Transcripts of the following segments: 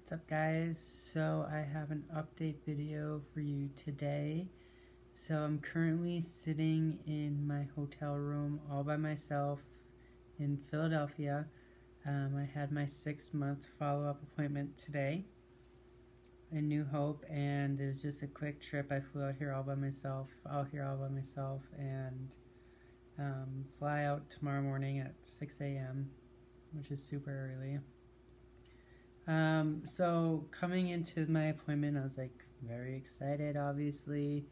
What's up, guys? So I have an update video for you today. So I'm currently sitting in my hotel room all by myself in Philadelphia. I had my 6-month follow-up appointment today in New Hope, and it was just a quick trip. I flew out here all by myself, and fly out tomorrow morning at 6 a.m., which is super early. So coming into my appointment, I was like very excited, obviously,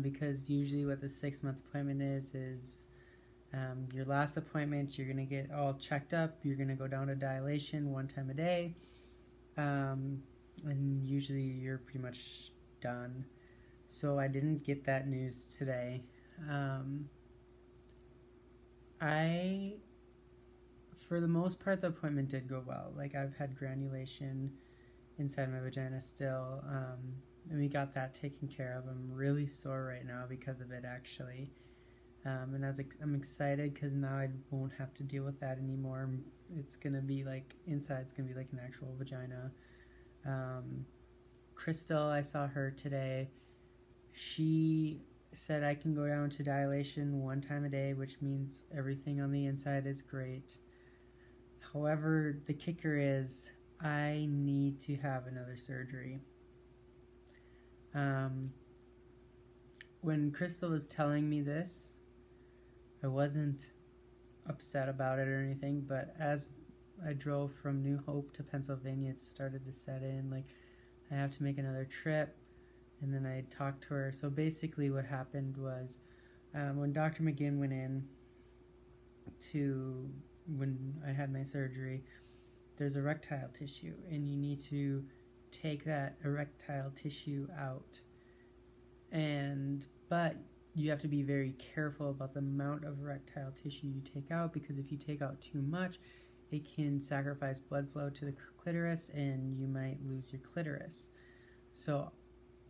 because usually what the 6-month appointment is your last appointment, you're gonna get all checked up, you're gonna go down to dilation 1 time a day, and usually you're pretty much done. So I didn't get that news today. For the most part, the appointment did go well. Like, I've had granulation inside my vagina still, and we got that taken care of. I'm really sore right now because of it, actually. And I'm excited because now I won't have to deal with that anymore. It's gonna be like, inside's gonna be like an actual vagina. Crystal, I saw her today. She said I can go down to dilation 1 time a day, which means everything on the inside is great. However, the kicker is I need to have another surgery. When Crystal was telling me this, I wasn't upset about it or anything, but as I drove from New Hope to Pennsylvania, it started to set in, like, I have to make another trip, and then I talked to her. So basically what happened was, when Dr. McGinn went in when I had my surgery, there's erectile tissue, and you need to take that erectile tissue out. But you have to be very careful about the amount of erectile tissue you take out, because if you take out too much, it can sacrifice blood flow to the clitoris, and you might lose your clitoris. So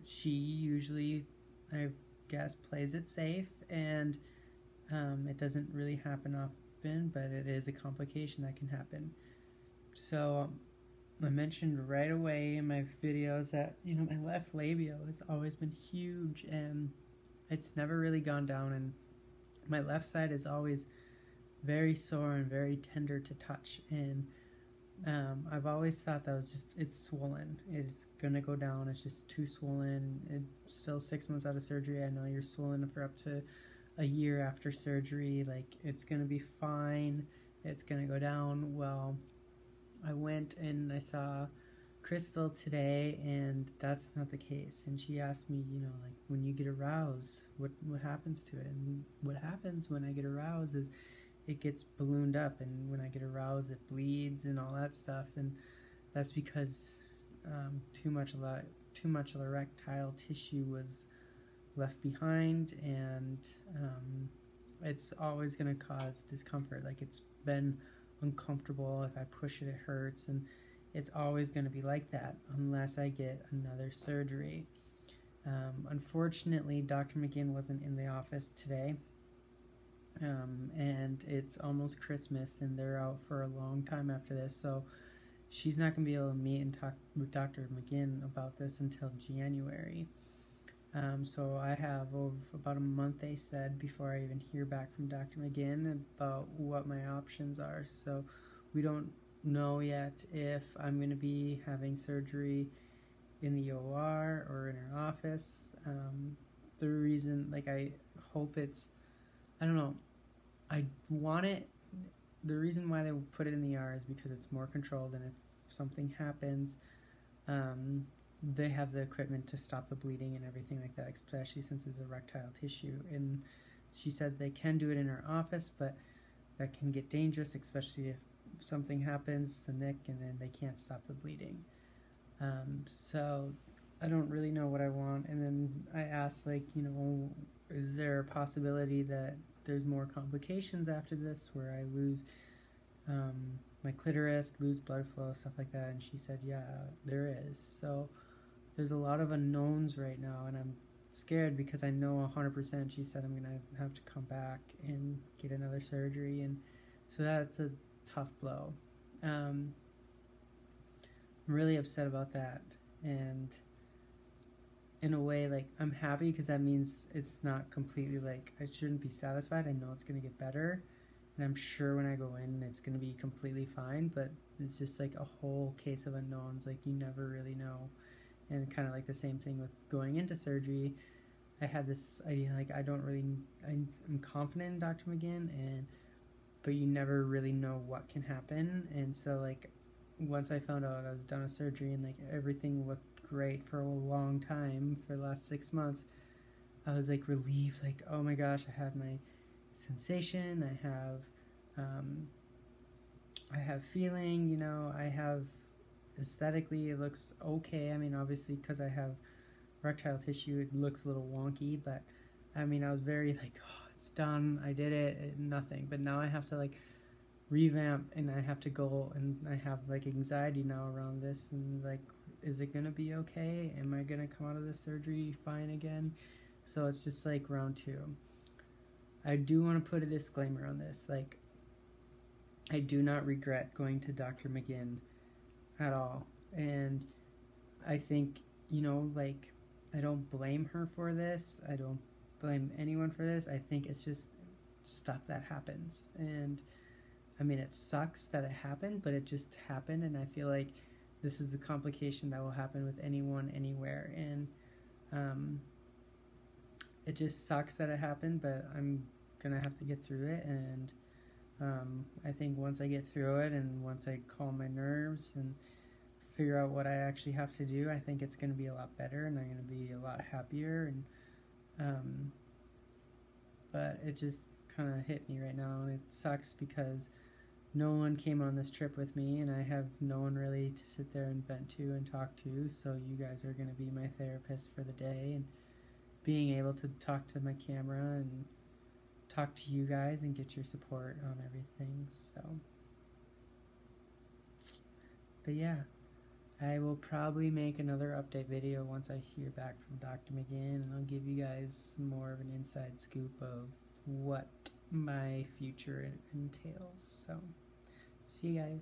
she usually, I guess, plays it safe, and it doesn't really happen often, but it is a complication that can happen. So I mentioned right away in my videos that, my left labial has always been huge, and it's never really gone down, and my left side is always very sore and very tender to touch, and I've always thought that was just, it's swollen. It's gonna go down. It's just too swollen. It's still 6 months out of surgery. I know you're swollen for up to a year after surgery. Like, it's gonna be fine. It's gonna go down. Well, I went and I saw Crystal today, and that's not the case. And she asked me, like, when you get aroused, what happens to it? And what happens when I get aroused is it gets ballooned up, and when I get aroused, it bleeds and all that stuff. And that's because too much erectile tissue was left behind, and it's always going to cause discomfort. Like, it's been uncomfortable. If I push it, it hurts, and it's always going to be like that unless I get another surgery. Unfortunately, Dr. McGinn wasn't in the office today, and it's almost Christmas, and they're out for a long time after this, so she's not going to be able to meet and talk with Dr. McGinn about this until January. So I have about a month, they said, before I even hear back from Dr. McGinn about what my options are. So we don't know yet if I'm going to be having surgery in the OR or in her office. The reason, I hope it's, I don't know, I want it, the reason why they put it in the ER is because it's more controlled, and if something happens, they have the equipment to stop the bleeding and everything like that, especially since it's erectile tissue. And she said they can do it in her office, but that can get dangerous, especially if something happens to Nick and then they can't stop the bleeding. So I don't really know what I want. And then I asked, is there a possibility that there's more complications after this, where I lose my clitoris, lose blood flow, stuff like that? And she said, yeah, there is. So there's a lot of unknowns right now, and I'm scared because I know 100% she said I'm gonna have to come back and get another surgery, and so that's a tough blow. I'm really upset about that, and in a way, like, I'm happy because that means it's not completely, like, I shouldn't be satisfied. I know it's going to get better, and I'm sure when I go in it's going to be completely fine, but it's just like a whole case of unknowns. Like, you never really know. And kind of like the same thing with going into surgery. I had this idea, like, I'm confident in Dr. McGinn, but you never really know what can happen. And so, like, once I found out I was done with surgery and, like, everything looked great for a long time, for the last 6 months, I was, like, relieved, like, oh my gosh, I have my sensation, I have feeling, you know, I have aesthetically, it looks okay. I mean, obviously, because I have erectile tissue, it looks a little wonky, but I mean, I was very like, oh, it's done, I did it, nothing. But now I have to, like, revamp, and I have to go, and I have, like, anxiety now around this, and, like, is it gonna be okay? Am I gonna come out of this surgery fine again? So it's just like round 2. I do want to put a disclaimer on this, like, I do not regret going to Dr. McGinn at all. And I think, you know, like, I don't blame her for this. I don't blame anyone for this. I think it's just stuff that happens. And I mean, it sucks that it happened, but it just happened. And I feel like this is the complication that will happen with anyone, anywhere. And it just sucks that it happened, but I'm going to have to get through it. And I think once I get through it, and once I calm my nerves and figure out what I actually have to do, I think it's going to be a lot better, and I'm going to be a lot happier. And but it just kind of hit me right now, and it sucks because no one came on this trip with me, and I have no one really to sit there and vent to and talk to. So you guys are going to be my therapist for the day, and being able to talk to my camera and talk to you guys and get your support on everything. So, but yeah, I will probably make another update video once I hear back from Dr. McGinn, and I'll give you guys more of an inside scoop of what my future entails. So, see you guys.